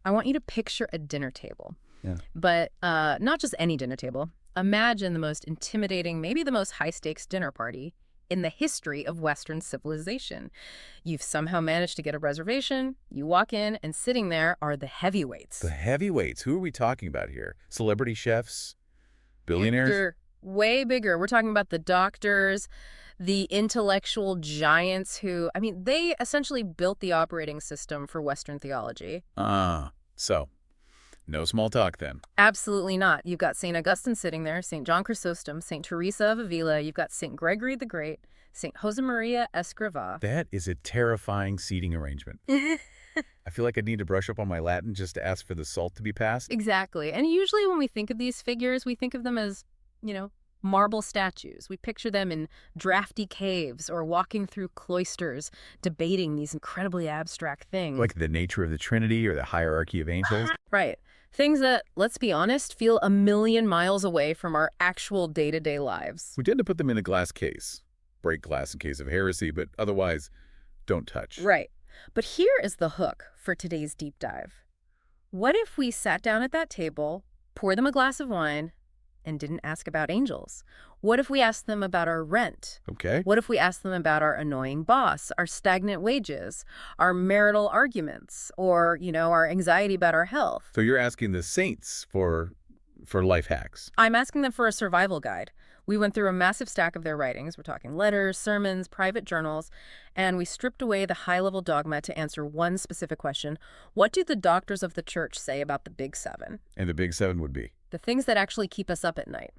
I want you to picture a dinner table. Yeah. But not just any dinner table. Imagine the most intimidating, maybe the most high-stakes dinner party in the history of Western civilization. You've somehow managed to get a reservation. You walk in, and sitting there are the heavyweights. The heavyweights. Who are we talking about here? Celebrity chefs? Billionaires? They're way bigger. We're talking about the doctors, the intellectual giants who, I mean, they essentially built the operating system for Western theology. So no small talk then. Absolutely not. You've got St. Augustine sitting there, St. John Chrysostom, St. Teresa of Avila, you've got St. Gregory the Great, St. Josemaría Escrivá. That is a terrifying seating arrangement. I feel like I need to brush up on my Latin just to ask for the salt to be passed. Exactly. And usually when we think of these figures, we think of them as, marble statues. We picture them in drafty caves or walking through cloisters, debating these incredibly abstract things. Like the nature of the Trinity or the hierarchy of angels. Right. Things that, let's be honest, feel a million miles away from our actual day-to-day lives. We tend to put them in a glass case. Break glass in case of heresy, but otherwise, don't touch. Right. But here is the hook for today's deep dive. What if we sat down at that table, poured them a glass of wine, and didn't ask about angels? What if we asked them about our rent? Okay. What if we asked them about our annoying boss, our stagnant wages, our marital arguments, or, our anxiety about our health? So you're asking the saints for life hacks. I'm asking them for a survival guide. We went through a massive stack of their writings. We're talking letters, sermons, private journals, and we stripped away the high-level dogma to answer one specific question. What do the doctors of the church say about the big seven? And the big seven would be? The things that actually keep us up at night.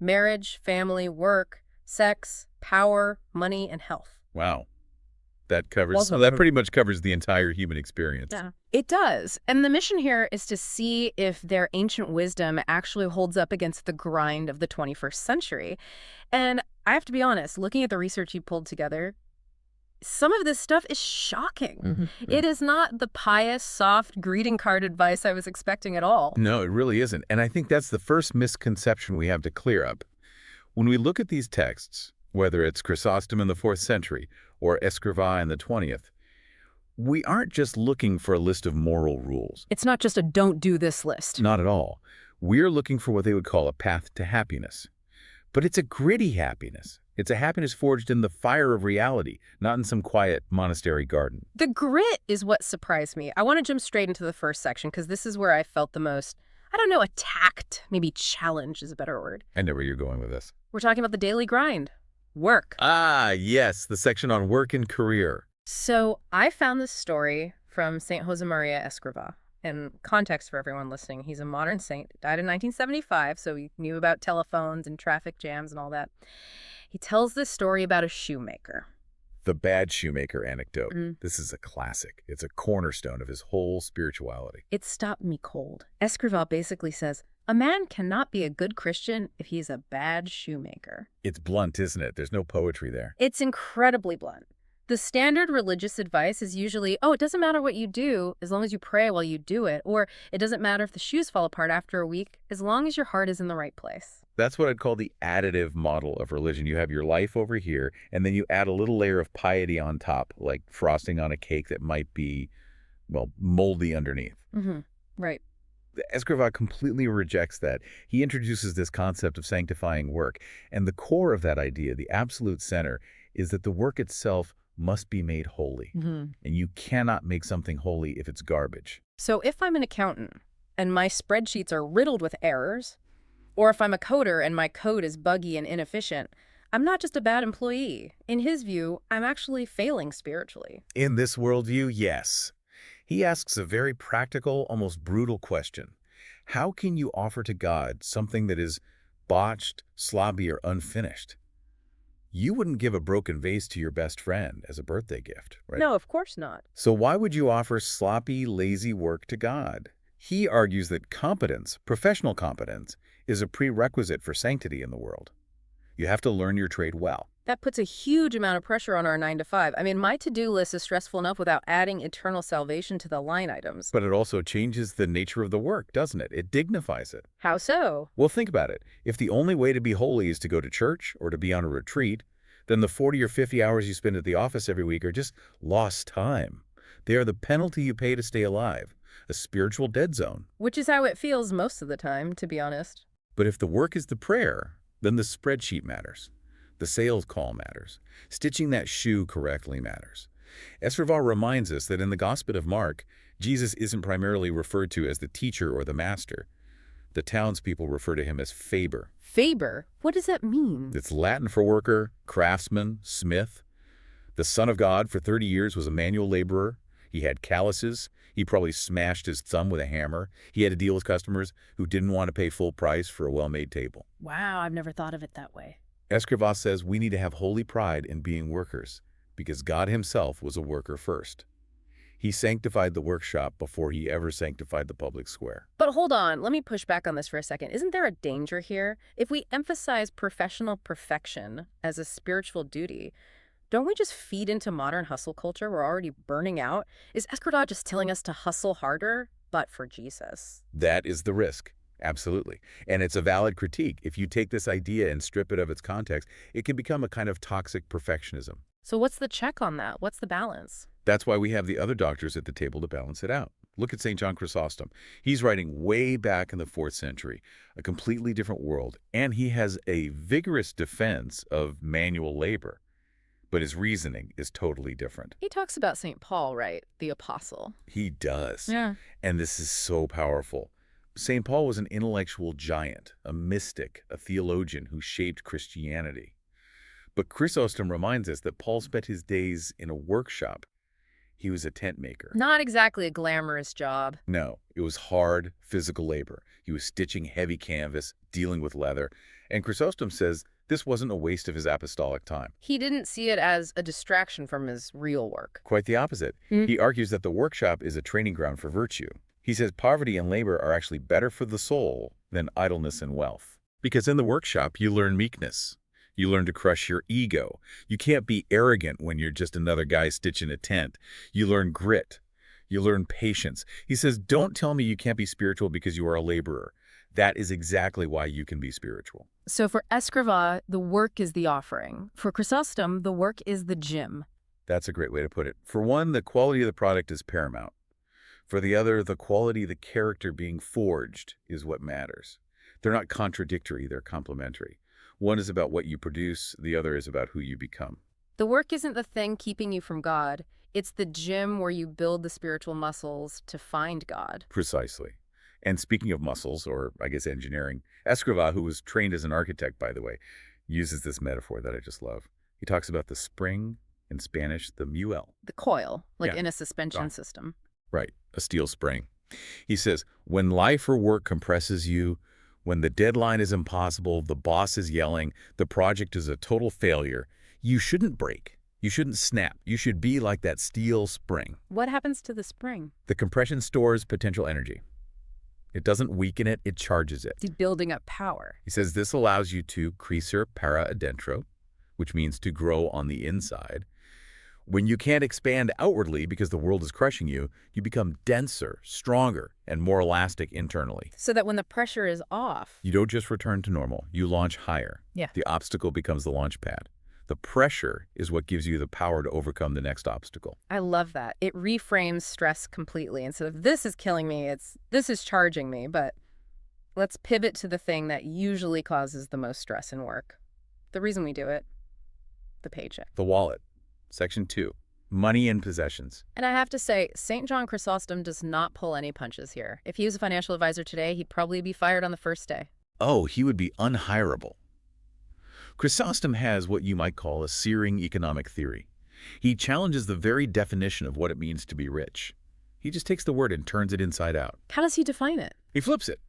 Marriage, family, work, sex, power, money, and health. Wow. That pretty much covers the entire human experience. Yeah, it does. And the mission here is to see if their ancient wisdom actually holds up against the grind of the 21st century. And I have to be honest, looking at the research you pulled together, some of this stuff is shocking. Mm-hmm. It is not the pious, soft greeting card advice I was expecting at all. No, it really isn't. And I think that's the first misconception we have to clear up. When we look at these texts, whether it's Chrysostom in the 4th century or Escrivá in the 20th, we aren't just looking for a list of moral rules. It's not just a don't do this list. Not at all. We're looking for what they would call a path to happiness. But it's a gritty happiness. It's a happiness forged in the fire of reality, not in some quiet monastery garden. The grit is what surprised me. I want to jump straight into the first section because this is where I felt the most, attacked. Maybe challenge is a better word. I know where you're going with this. We're talking about the daily grind. Work. Ah, yes, the section on work and career. So I found this story from St. Josemaría Escrivá. And context for everyone listening, he's a modern saint, died in 1975, so he knew about telephones and traffic jams and all that. He tells this story about a shoemaker. The bad shoemaker anecdote. This is a classic. It's a cornerstone of his whole spirituality. It stopped me cold. Escrivá basically says, a man cannot be a good Christian if he's a bad shoemaker. It's blunt, isn't it? There's no poetry there. It's incredibly blunt. The standard religious advice is usually, it doesn't matter what you do as long as you pray while you do it, or it doesn't matter if the shoes fall apart after a week as long as your heart is in the right place. That's what I'd call the additive model of religion. You have your life over here, and then you add a little layer of piety on top, like frosting on a cake that might be, moldy underneath. Right. Escrivá completely rejects that. He introduces this concept of sanctifying work, and the core of that idea, the absolute center, is that the work itself must be made holy. And you cannot make something holy if it's garbage. So if I'm an accountant and my spreadsheets are riddled with errors, or if I'm a coder and my code is buggy and inefficient, I'm not just a bad employee. In his view, I'm actually failing spiritually. In this worldview, yes. He asks a very practical, almost brutal question. How can you offer to God something that is botched, sloppy, or unfinished? You wouldn't give a broken vase to your best friend as a birthday gift, right? No, of course not. So why would you offer sloppy, lazy work to God? He argues that competence, professional competence, is a prerequisite for sanctity in the world. You have to learn your trade well. That puts a huge amount of pressure on our 9 to 5. I mean, my to-do list is stressful enough without adding eternal salvation to the line items. But it also changes the nature of the work, doesn't it? It dignifies it. How so? Well, think about it. If the only way to be holy is to go to church or to be on a retreat, then the 40 or 50 hours you spend at the office every week are just lost time. They are the penalty you pay to stay alive. a spiritual dead zone. Which is how it feels most of the time, to be honest. But if the work is the prayer, then the spreadsheet matters. The sales call matters. Stitching that shoe correctly matters. Escrivá reminds us that in the Gospel of Mark, Jesus isn't primarily referred to as the teacher or the master. The townspeople refer to him as Faber. Faber? What does that mean? It's Latin for worker, craftsman, smith. The Son of God for 30 years was a manual laborer. He had calluses. He probably smashed his thumb with a hammer. He had to deal with customers who didn't want to pay full price for a well-made table. Wow, I've never thought of it that way. Escrivá says we need to have holy pride in being workers because God himself was a worker first. He sanctified the workshop before he ever sanctified the public square. But hold on, let me push back on this for a second. Isn't there a danger here? If we emphasize professional perfection as a spiritual duty, don't we just feed into modern hustle culture? We're already burning out. Is Escrivá just telling us to hustle harder, but for Jesus? That is the risk. Absolutely. And it's a valid critique. If you take this idea and strip it of its context, it can become a kind of toxic perfectionism. So what's the check on that? What's the balance? That's why we have the other doctors at the table to balance it out. Look at St. John Chrysostom. He's writing way back in the 4th century, a completely different world, and he has a vigorous defense of manual labor. But his reasoning is totally different. He talks about St. Paul, right? The apostle. He does. Yeah. And this is so powerful. St. Paul was an intellectual giant, a mystic, a theologian who shaped Christianity. But Chrysostom reminds us that Paul spent his days in a workshop. He was a tent maker. Not exactly a glamorous job. No, it was hard, physical labor. He was stitching heavy canvas, dealing with leather. And Chrysostom says this wasn't a waste of his apostolic time. He didn't see it as a distraction from his real work. Quite the opposite. He argues that the workshop is a training ground for virtue. He says poverty and labor are actually better for the soul than idleness and wealth. Because in the workshop, you learn meekness. You learn to crush your ego. You can't be arrogant when you're just another guy stitching a tent. You learn grit. You learn patience. He says, don't tell me you can't be spiritual because you are a laborer. That is exactly why you can be spiritual. So for Escrivá, the work is the offering. For Chrysostom, the work is the gym. That's a great way to put it. For one, the quality of the product is paramount. For the other, the quality of the character being forged is what matters. They're not contradictory, they're complementary. One is about what you produce, the other is about who you become. The work isn't the thing keeping you from God. It's the gym where you build the spiritual muscles to find God. Precisely. And speaking of muscles, or I guess engineering, Escrivá, who was trained as an architect, by the way, uses this metaphor that I just love. He talks about the spring, in Spanish, the muelle. The coil, like Yeah. in a suspension system. Right, a steel spring. He says, when life or work compresses you, when the deadline is impossible, the boss is yelling, the project is a total failure, you shouldn't break. You shouldn't snap. You should be like that steel spring. What happens to the spring? The compression stores potential energy. It doesn't weaken it, it charges it. It's building up power. He says this allows you to crescer para adentro, which means to grow on the inside. When you can't expand outwardly because the world is crushing you, you become denser, stronger, and more elastic internally. So that when the pressure is off. You don't just return to normal, you launch higher. Yeah. The obstacle becomes the launch pad. The pressure is what gives you the power to overcome the next obstacle. I love that. It reframes stress completely. Instead of this is killing me, it's this is charging me. But let's pivot to the thing that usually causes the most stress in work. The reason we do it, the paycheck. The wallet. Section 2. Money and possessions. And I have to say, St. John Chrysostom does not pull any punches here. If he was a financial advisor today, he'd probably be fired on the first day. Oh, he would be unhirable. Chrysostom has what you might call a searing economic theory. He challenges the very definition of what it means to be rich. He just takes the word and turns it inside out. How does he define it? He flips it.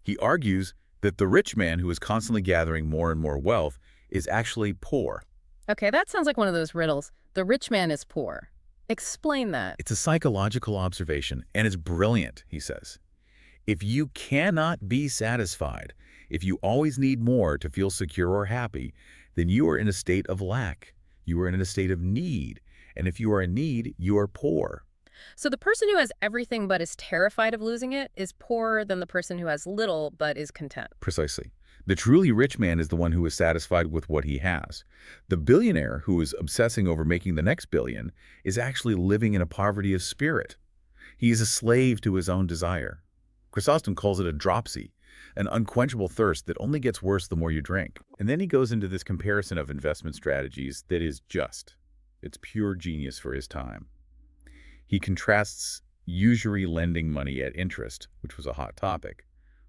He argues that the rich man who is constantly gathering more and more wealth is actually poor. Okay, that sounds like one of those riddles. The rich man is poor. Explain that. It's a psychological observation, and it's brilliant, he says. If you cannot be satisfied, if you always need more to feel secure or happy, then you are in a state of lack. You are in a state of need. And if you are in need, you are poor. So the person who has everything but is terrified of losing it is poorer than the person who has little but is content. Precisely. The truly rich man is the one who is satisfied with what he has. The billionaire who is obsessing over making the next billion is actually living in a poverty of spirit. He's a slave to his own desire. Chrysostom calls it a dropsy, an unquenchable thirst that only gets worse the more you drink. And then he goes into this comparison of investment strategies that is just. It's pure genius for his time. He contrasts usury lending money at interest, which was a hot topic,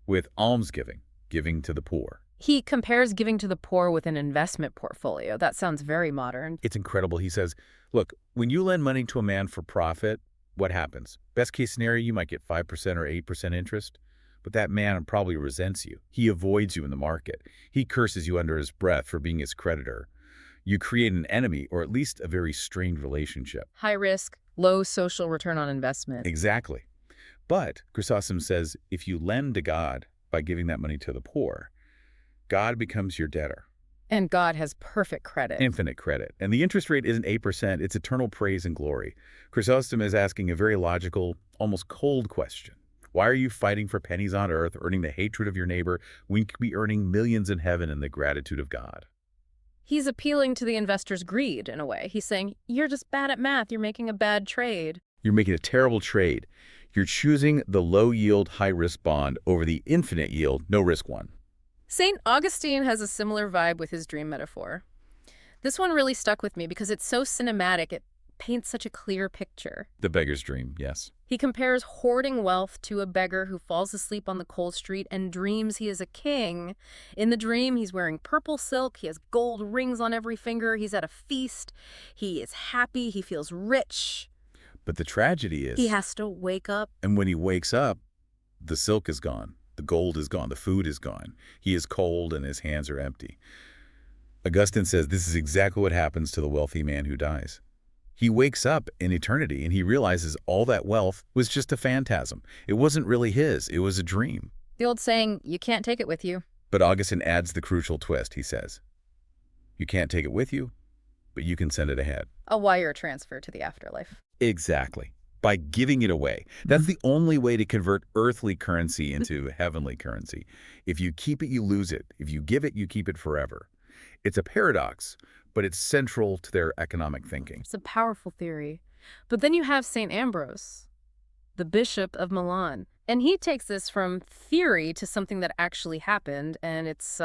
with almsgiving, giving to the poor. He compares giving to the poor with an investment portfolio. That sounds very modern. It's incredible. He says, look, when you lend money to a man for profit, what happens? Best case scenario, you might get 5% or 8% interest, but that man probably resents you. He avoids you in the market. He curses you under his breath for being his creditor. You create an enemy, or at least a very strained relationship. High risk, low social return on investment. Exactly. But Chrysostom says if you lend to God by giving that money to the poor, God becomes your debtor. And God has perfect credit. Infinite credit. And the interest rate isn't 8%, it's eternal praise and glory. Chrysostom is asking a very logical, almost cold question. Why are you fighting for pennies on earth, earning the hatred of your neighbor, when you could be earning millions in heaven in the gratitude of God? He's appealing to the investor's greed, in a way. He's saying, you're just bad at math. You're making a bad trade. You're making a terrible trade. You're choosing the low-yield, high-risk bond over the infinite yield, no-risk one. St. Augustine has a similar vibe with his dream metaphor. This one really stuck with me because it's so cinematic. It paints such a clear picture. The beggar's dream, yes. He compares hoarding wealth to a beggar who falls asleep on the cold street and dreams he is a king. In the dream, he's wearing purple silk, he has gold rings on every finger, he's at a feast, he is happy, he feels rich. But the tragedy is... he has to wake up. And when he wakes up, the silk is gone, the gold is gone, the food is gone. He is cold and his hands are empty. Augustine says this is exactly what happens to the wealthy man who dies. He wakes up in eternity and he realizes all that wealth was just a phantasm. It wasn't really his, it was a dream. The old saying, you can't take it with you. But Augustine adds the crucial twist, he says. You can't take it with you, but you can send it ahead. A wire transfer to the afterlife. Exactly. By giving it away. That's the only way to convert earthly currency into heavenly currency. If you keep it, you lose it. If you give it, you keep it forever. It's a paradox, but it's central to their economic thinking. It's a powerful theory. But then you have St. Ambrose, the Bishop of Milan. And he takes this from theory to something that actually happened, and it's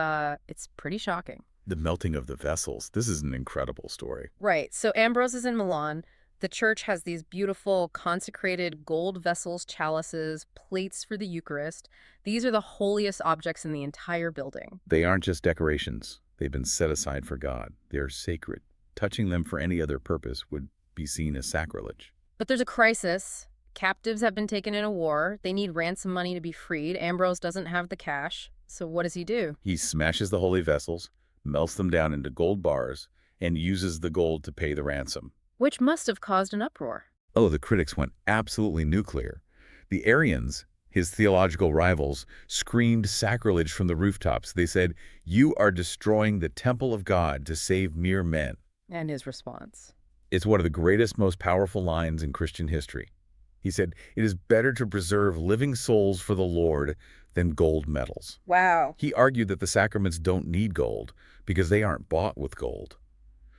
pretty shocking. The melting of the vessels. This is an incredible story. Right. So Ambrose is in Milan. The church has these beautiful consecrated gold vessels, chalices, plates for the Eucharist. These are the holiest objects in the entire building. They aren't just decorations. They've been set aside for God. They are sacred. Touching them for any other purpose would be seen as sacrilege. But there's a crisis. Captives have been taken in a war. They need ransom money to be freed. Ambrose doesn't have the cash. So what does he do? He smashes the holy vessels, melts them down into gold bars, and uses the gold to pay the ransom. Which must have caused an uproar. Oh, the critics went absolutely nuclear. The Arians, his theological rivals, screamed sacrilege from the rooftops. They said, "You are destroying the temple of God to save mere men." And his response? It's one of the greatest, most powerful lines in Christian history. He said, "It is better to preserve living souls for the Lord than gold medals." Wow. He argued that the sacraments don't need gold because they aren't bought with gold.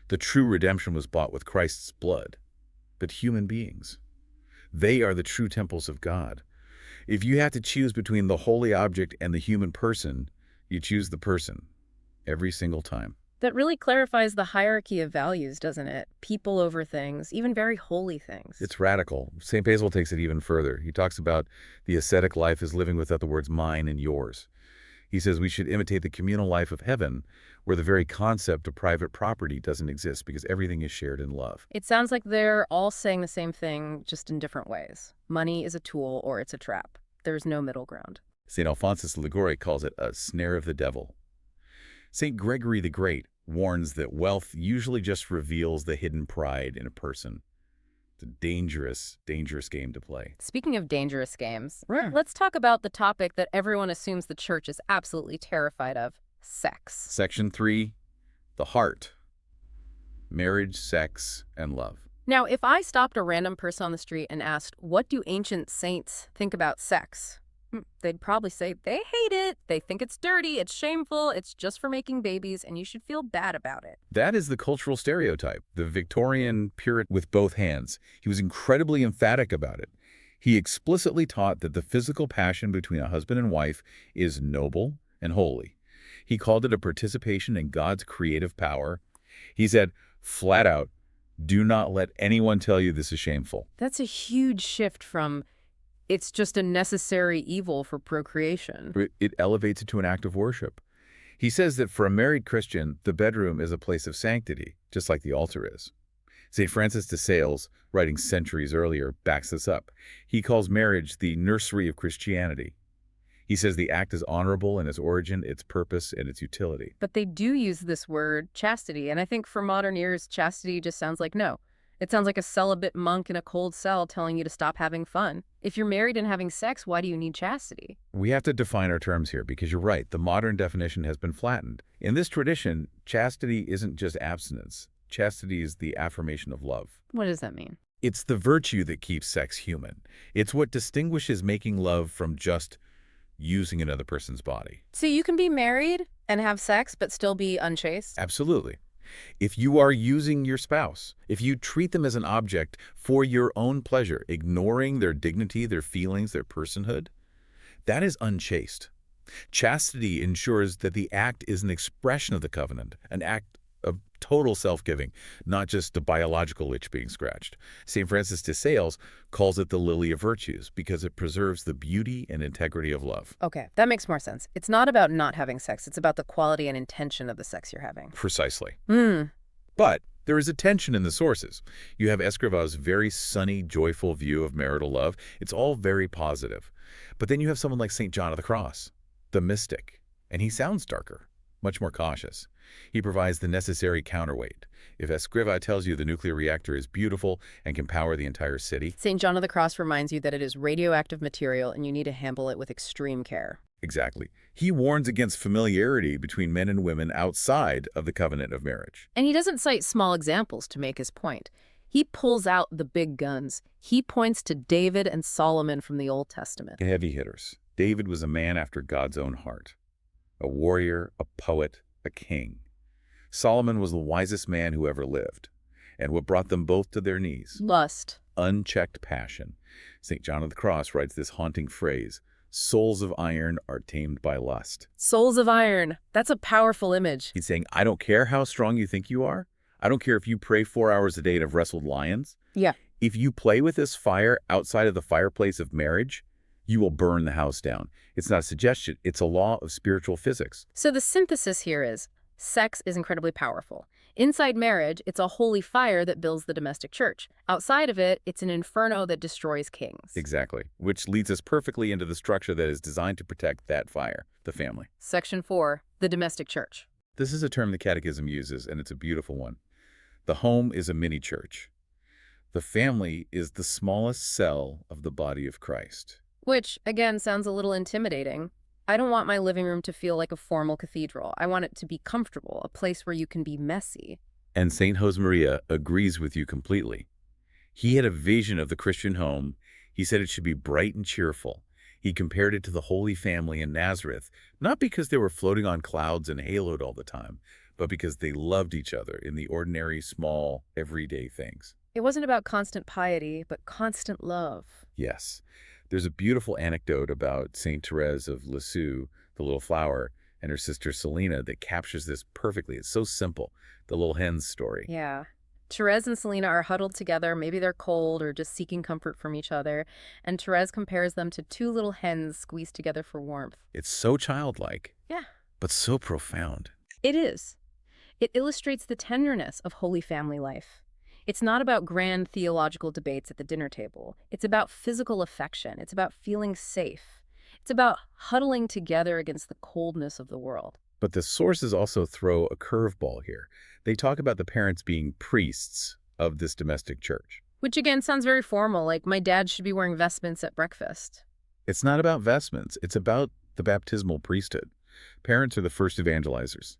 The true redemption was bought with Christ's blood. But human beings, they are the true temples of God. If you have to choose between the holy object and the human person, you choose the person every single time. That really clarifies the hierarchy of values, doesn't it? People over things, even very holy things. It's radical. St. Basil takes it even further. He talks about the ascetic life as living without the words mine and yours. He says we should imitate the communal life of heaven, where the very concept of private property doesn't exist because everything is shared in love. It sounds like they're all saying the same thing, just in different ways. Money is a tool or it's a trap. There's no middle ground. St. Alphonsus Liguori calls it a snare of the devil. St. Gregory the Great warns that wealth usually just reveals the hidden pride in a person. It's a dangerous, dangerous game to play. Speaking of dangerous games, let's talk about the topic that everyone assumes the church is absolutely terrified of, sex. Section 3, the heart. Marriage, sex, and love. Now, if I stopped a random person on the street and asked, what do ancient saints think about sex? They'd probably say they hate it, they think it's dirty, it's shameful, it's just for making babies, and you should feel bad about it. That is the cultural stereotype, the Victorian Puritan with both hands. He was incredibly emphatic about it. He explicitly taught that the physical passion between a husband and wife is noble and holy. He called it a participation in God's creative power. He said, flat out, do not let anyone tell you this is shameful. That's a huge shift from it's just a necessary evil for procreation. It elevates it to an act of worship. He says that for a married Christian, the bedroom is a place of sanctity, just like the altar is. St. Francis de Sales, writing centuries earlier, backs this up. He calls marriage the nursery of Christianity. He says the act is honorable in its origin, its purpose, and its utility. But they do use this word, chastity, and I think for modern ears, chastity just sounds like no. It sounds like a celibate monk in a cold cell telling you to stop having fun. If you're married and having sex, why do you need chastity? We have to define our terms here because you're right, the modern definition has been flattened. In this tradition, chastity isn't just abstinence. Chastity is the affirmation of love. What does that mean? It's the virtue that keeps sex human. It's what distinguishes making love from just using another person's body. So you can be married and have sex but still be unchaste? Absolutely. If you are using your spouse, if you treat them as an object for your own pleasure, ignoring their dignity, their feelings, their personhood, that is unchaste. Chastity ensures that the act is an expression of the covenant, an act of total self-giving, not just a biological itch being scratched. St. Francis de Sales calls it the lily of virtues because it preserves the beauty and integrity of love. Okay, that makes more sense. It's not about not having sex. It's about the quality and intention of the sex you're having. Precisely. Hmm. But there is a tension in the sources. You have Escrivá's very sunny, joyful view of marital love. It's all very positive. But then you have someone like St. John of the Cross, the mystic, and he sounds darker, much more cautious. He provides the necessary counterweight. If Escrivá tells you the nuclear reactor is beautiful and can power the entire city... St. John of the Cross reminds you that it is radioactive material and you need to handle it with extreme care. Exactly. He warns against familiarity between men and women outside of the covenant of marriage. And he doesn't cite small examples to make his point. He pulls out the big guns. He points to David and Solomon from the Old Testament. Heavy hitters. David was a man after God's own heart. A warrior, a poet, a king. Solomon was the wisest man who ever lived. And what brought them both to their knees? Lust. Unchecked passion. St. John of the Cross writes this haunting phrase, souls of iron are tamed by lust. Souls of iron. That's a powerful image. He's saying, I don't care how strong you think you are. I don't care if you pray 4 hours a day and have wrestled lions. Yeah. If you play with this fire outside of the fireplace of marriage, you will burn the house down. It's not a suggestion. It's a law of spiritual physics. So the synthesis here is, sex is incredibly powerful. Inside marriage, it's a holy fire that builds the domestic church. Outside of it, it's an inferno that destroys kings. Exactly. Which leads us perfectly into the structure that is designed to protect that fire, the family. Section 4, the domestic church. This is a term the Catechism uses, and it's a beautiful one. The home is a mini-church. The family is the smallest cell of the body of Christ. Which, again, sounds a little intimidating. I don't want my living room to feel like a formal cathedral. I want it to be comfortable, a place where you can be messy. And St. Josemaría agrees with you completely. He had a vision of the Christian home. He said it should be bright and cheerful. He compared it to the Holy Family in Nazareth, not because they were floating on clouds and haloed all the time, but because they loved each other in the ordinary, small, everyday things. It wasn't about constant piety, but constant love. Yes. There's a beautiful anecdote about St. Therese of Lisieux, the little flower, and her sister Selina that captures this perfectly. It's so simple, the little hen's story. Yeah. Therese and Selina are huddled together. Maybe they're cold or just seeking comfort from each other. And Therese compares them to two little hens squeezed together for warmth. It's so childlike. Yeah. But so profound. It is. It illustrates the tenderness of Holy Family life. It's not about grand theological debates at the dinner table. It's about physical affection. It's about feeling safe. It's about huddling together against the coldness of the world. But the sources also throw a curveball here. They talk about the parents being priests of this domestic church. Which again sounds very formal, like my dad should be wearing vestments at breakfast. It's not about vestments. It's about the baptismal priesthood. Parents are the first evangelizers.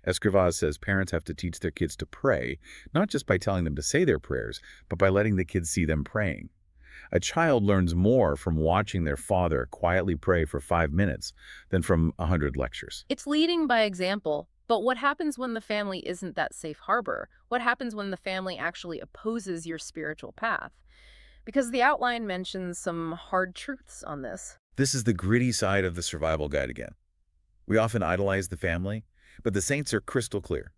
Escrivá says parents have to teach their kids to pray, not just by telling them to say their prayers, but by letting the kids see them praying. A child learns more from watching their father quietly pray for 5 minutes than from 100 lectures. It's leading by example, but what happens when the family isn't that safe harbor? What happens when the family actually opposes your spiritual path? Because the outline mentions some hard truths on this. This is the gritty side of the survival guide again. We often idolize the family, but the saints are crystal clear.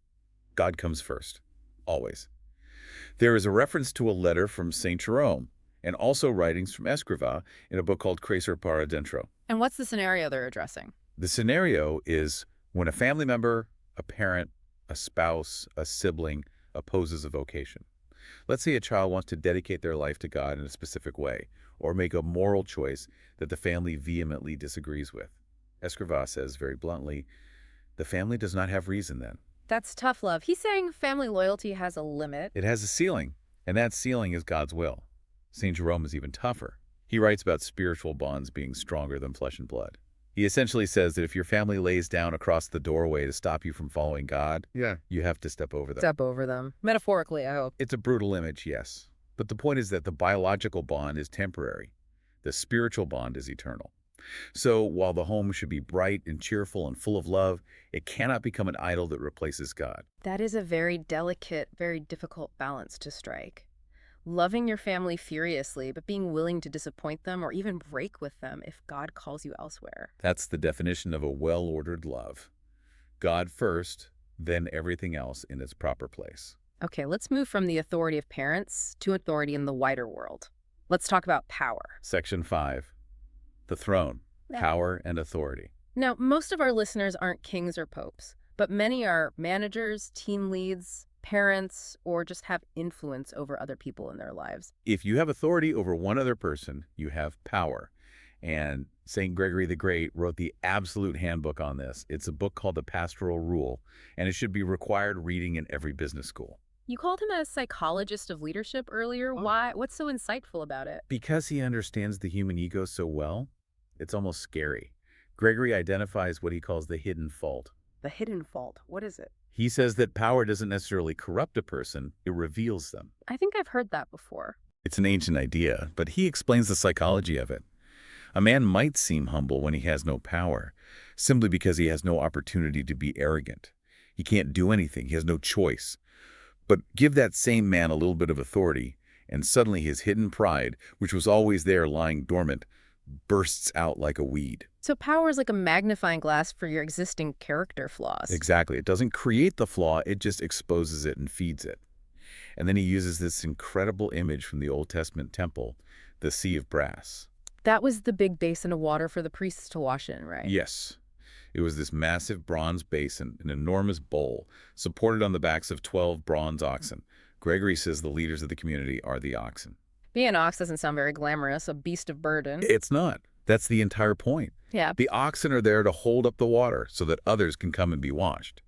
God comes first, always. There is a reference to a letter from St. Jerome, and also writings from Escrivá in a book called Crecer para Dentro. And what's the scenario they're addressing? The scenario is when a family member, a parent, a spouse, a sibling opposes a vocation. Let's say a child wants to dedicate their life to God in a specific way, or make a moral choice that the family vehemently disagrees with. Escrivá says very bluntly, the family does not have reason then. That's tough love. He's saying family loyalty has a limit. It has a ceiling, and that ceiling is God's will. St. Jerome is even tougher. He writes about spiritual bonds being stronger than flesh and blood. He essentially says that if your family lays down across the doorway to stop you from following God, you have to step over them. Step over them. Metaphorically, I hope. It's a brutal image, yes. But the point is that the biological bond is temporary. The spiritual bond is eternal. So while the home should be bright and cheerful and full of love, it cannot become an idol that replaces God. That is a very delicate, very difficult balance to strike. Loving your family furiously, but being willing to disappoint them or even break with them if God calls you elsewhere. That's the definition of a well-ordered love. God first, then everything else in its proper place. Okay, let's move from the authority of parents to authority in the wider world. Let's talk about power. Section 5. The throne, power and authority. Now, most of our listeners aren't kings or popes, but many are managers, team leads, parents, or just have influence over other people in their lives. If you have authority over one other person, you have power. And St. Gregory the Great wrote the absolute handbook on this. It's a book called The Pastoral Rule, and it should be required reading in every business school. You called him a psychologist of leadership earlier. Why? What's so insightful about it? Because he understands the human ego so well, it's almost scary. Gregory identifies what he calls the hidden fault. The hidden fault. What is it? He says that power doesn't necessarily corrupt a person, it reveals them. I think I've heard that before. It's an ancient idea, but he explains the psychology of it. A man might seem humble when he has no power, simply because he has no opportunity to be arrogant. He can't do anything, he has no choice. But give that same man a little bit of authority, and suddenly his hidden pride, which was always there lying dormant, bursts out like a weed. So power is like a magnifying glass for your existing character flaws. Exactly. It doesn't create the flaw, it just exposes it and feeds it. And then he uses this incredible image from the Old Testament temple, the sea of brass. That was the big basin of water for the priests to wash in, right? Yes. It was this massive bronze basin, an enormous bowl, supported on the backs of 12 bronze oxen. Gregory says the leaders of the community are the oxen. Being an ox doesn't sound very glamorous, a beast of burden. It's not. That's the entire point. Yeah. The oxen are there to hold up the water so that others can come and be washed.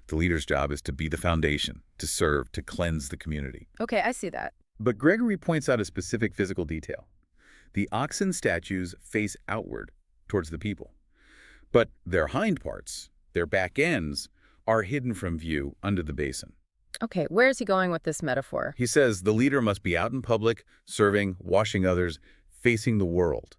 The leader's job is to be the foundation, to serve, to cleanse the community. Okay, I see that. But Gregory points out a specific physical detail. The oxen statues face outward towards the people. But their hind parts, their back ends, are hidden from view under the basin. Okay, where is he going with this metaphor? He says the leader must be out in public, serving, washing others, facing the world.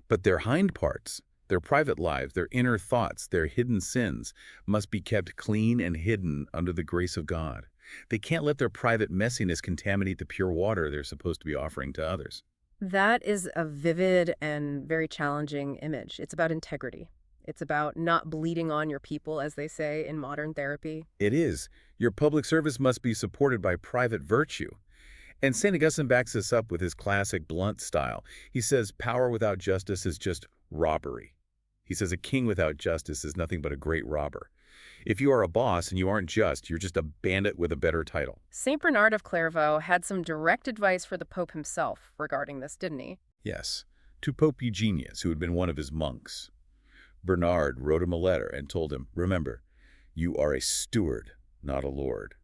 But their hind parts, their private lives, their inner thoughts, their hidden sins, must be kept clean and hidden under the grace of God. They can't let their private messiness contaminate the pure water they're supposed to be offering to others. That is a vivid and very challenging image. It's about integrity. It's about not bleeding on your people, as they say in modern therapy. It is. Your public service must be supported by private virtue. And St. Augustine backs this up with his classic blunt style. He says power without justice is just robbery. He says a king without justice is nothing but a great robber. If you are a boss and you aren't just, you're just a bandit with a better title. St. Bernard of Clairvaux had some direct advice for the Pope himself regarding this, didn't he? Yes, to Pope Eugenius, who had been one of his monks. Bernard wrote him a letter and told him, remember, you are a steward, not a lord.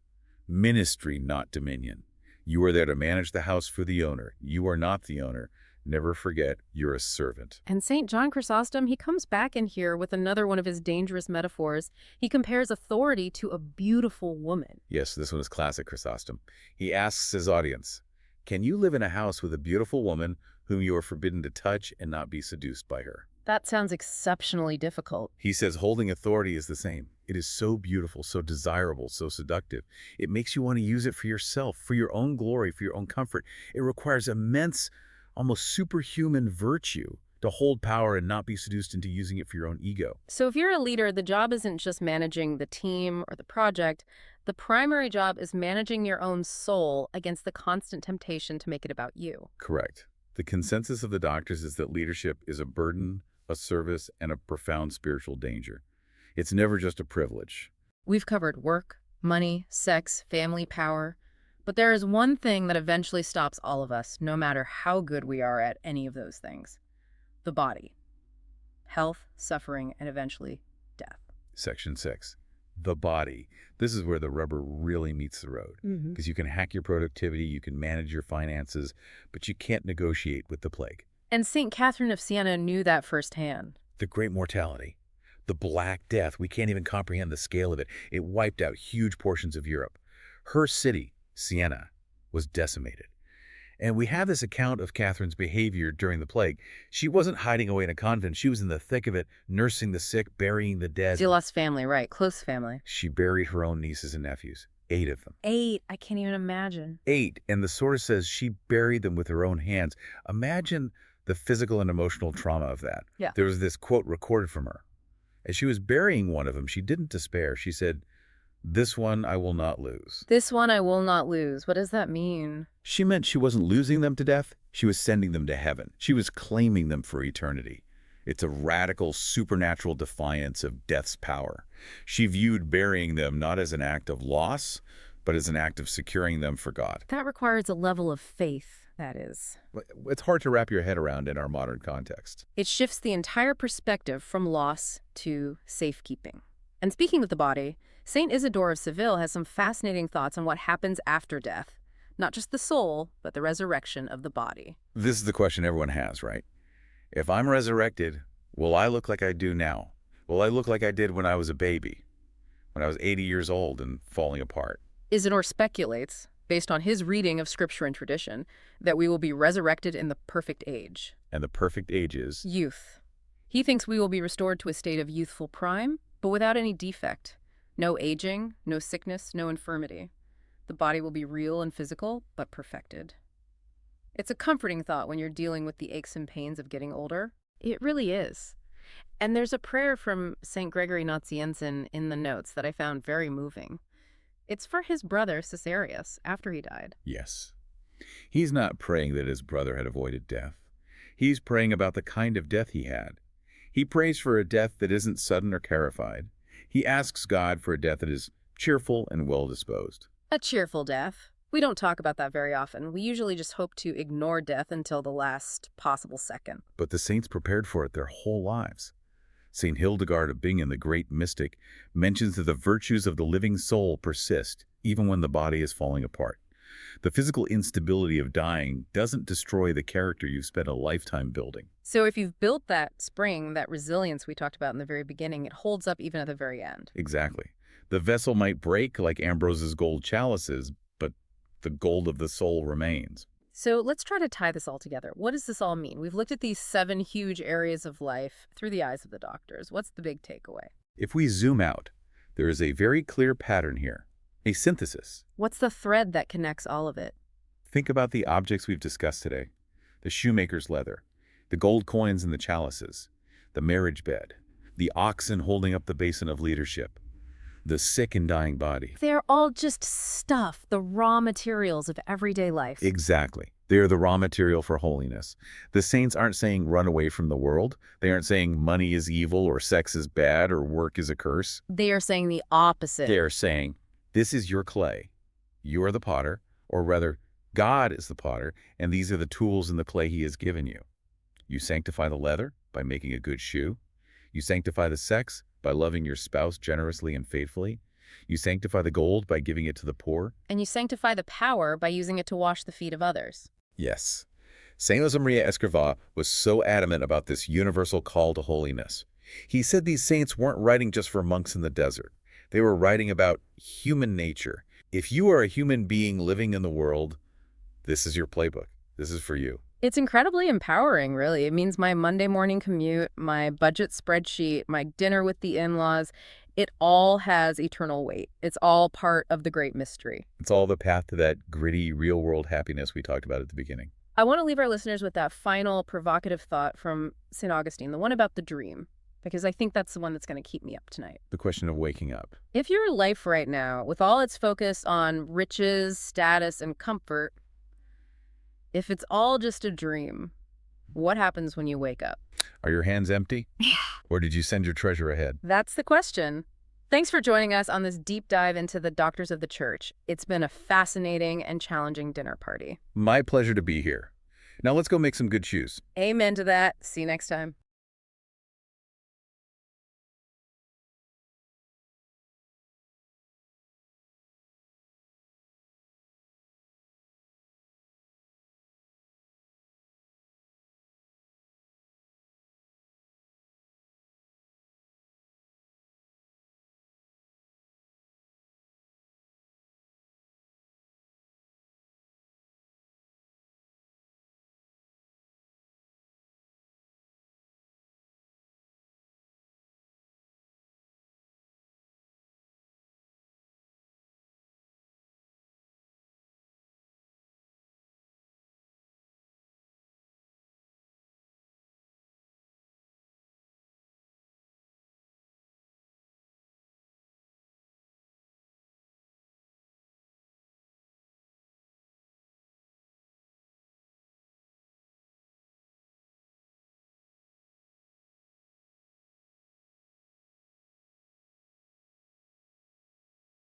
Ministry, not dominion. You are there to manage the house for the owner. You are not the owner. Never forget, you're a servant. And St. John Chrysostom, he comes back in here with another one of his dangerous metaphors. He compares authority to a beautiful woman. Yes, this one is classic Chrysostom. He asks his audience, can you live in a house with a beautiful woman whom you are forbidden to touch and not be seduced by her? That sounds exceptionally difficult. He says holding authority is the same. It is so beautiful, so desirable, so seductive. It makes you want to use it for yourself, for your own glory, for your own comfort. It requires immense, almost superhuman virtue to hold power and not be seduced into using it for your own ego. So if you're a leader, the job isn't just managing the team or the project. The primary job is managing your own soul against the constant temptation to make it about you. Correct. The consensus of the doctors is that leadership is a burden, a service, and a profound spiritual danger. It's never just a privilege. We've covered work, money, sex, family, power. But there is one thing that eventually stops all of us, no matter how good we are at any of those things: the body. Health, suffering, and eventually death. Section 6. The body. This is where the rubber really meets the road. Because you can hack your productivity, you can manage your finances, but you can't negotiate with the plague. And St. Catherine of Siena knew that firsthand. The great mortality. The Black Death. We can't even comprehend the scale of it. It wiped out huge portions of Europe. Her city, Siena, was decimated. And we have this account of Catherine's behavior during the plague. She wasn't hiding away in a convent. She was in the thick of it, nursing the sick, burying the dead. She lost family, right? Close family. She buried her own nieces and nephews. 8 of them. 8. I can't even imagine. 8. And the source says she buried them with her own hands. Imagine the physical and emotional trauma of that. Yeah. There was this quote recorded from her. As she was burying one of them, she didn't despair. She said, "This one I will not lose." This one I will not lose. What does that mean? She meant she wasn't losing them to death. She was sending them to heaven. She was claiming them for eternity. It's a radical, supernatural defiance of death's power. She viewed burying them not as an act of loss, but as an act of securing them for God. That requires a level of faith, that is. It's hard to wrap your head around in our modern context. It shifts the entire perspective from loss to safekeeping. And speaking of the body, St. Isidore of Seville has some fascinating thoughts on what happens after death. Not just the soul, but the resurrection of the body. This is the question everyone has, right? If I'm resurrected, will I look like I do now? Will I look like I did when I was a baby? When I was 80 years old and falling apart? Isidore speculates, based on his reading of scripture and tradition, that we will be resurrected in the perfect age. And the perfect age is? Youth. He thinks we will be restored to a state of youthful prime, but without any defect. No aging, no sickness, no infirmity. The body will be real and physical, but perfected. It's a comforting thought when you're dealing with the aches and pains of getting older. It really is. And there's a prayer from St. Gregory Nazianzen in the notes that I found very moving. It's for his brother, Caesarius, after he died. Yes. He's not praying that his brother had avoided death. He's praying about the kind of death he had. He prays for a death that isn't sudden or terrified. He asks God for a death that is cheerful and well-disposed. A cheerful death. We don't talk about that very often. We usually just hope to ignore death until the last possible second. But the saints prepared for it their whole lives. St. Hildegard of Bingen, the great mystic, mentions that the virtues of the living soul persist even when the body is falling apart. The physical instability of dying doesn't destroy the character you've spent a lifetime building. So if you've built that spring, that resilience we talked about in the very beginning, it holds up even at the very end. Exactly. The vessel might break like Ambrose's gold chalices, but the gold of the soul remains. So let's try to tie this all together. What does this all mean? We've looked at these 7 huge areas of life through the eyes of the doctors. What's the big takeaway? If we zoom out, there is a very clear pattern here, a synthesis. What's the thread that connects all of it? Think about the objects we've discussed today: the shoemaker's leather, the gold coins in the chalices, the marriage bed, the oxen holding up the basin of leadership, the sick and dying body. They're all just stuff, the raw materials of everyday life. Exactly. They are the raw material for holiness. The saints aren't saying run away from the world. They aren't saying money is evil or sex is bad or work is a curse. They are saying the opposite. They are saying, this is your clay. You are the potter, or rather, God is the potter, and these are the tools in the clay he has given you. You sanctify the leather by making a good shoe. You sanctify the sex by loving your spouse generously and faithfully. You sanctify the gold by giving it to the poor. And you sanctify the power by using it to wash the feet of others. Yes. Saint Josemaría Escrivá was so adamant about this universal call to holiness. He said these saints weren't writing just for monks in the desert. They were writing about human nature. If you are a human being living in the world, this is your playbook. This is for you. It's incredibly empowering, really. It means my Monday morning commute, my budget spreadsheet, my dinner with the in-laws, it all has eternal weight. It's all part of the great mystery. It's all the path to that gritty, real-world happiness we talked about at the beginning. I want to leave our listeners with that final provocative thought from St. Augustine, the one about the dream, because I think that's the one that's going to keep me up tonight. The question of waking up. If your life right now, with all its focus on riches, status, and comfort, if it's all just a dream, what happens when you wake up? Are your hands empty? Yeah. Or did you send your treasure ahead? That's the question. Thanks for joining us on this deep dive into the Doctors of the Church. It's been a fascinating and challenging dinner party. My pleasure to be here. Now let's go make some good shoes. Amen to that. See you next time.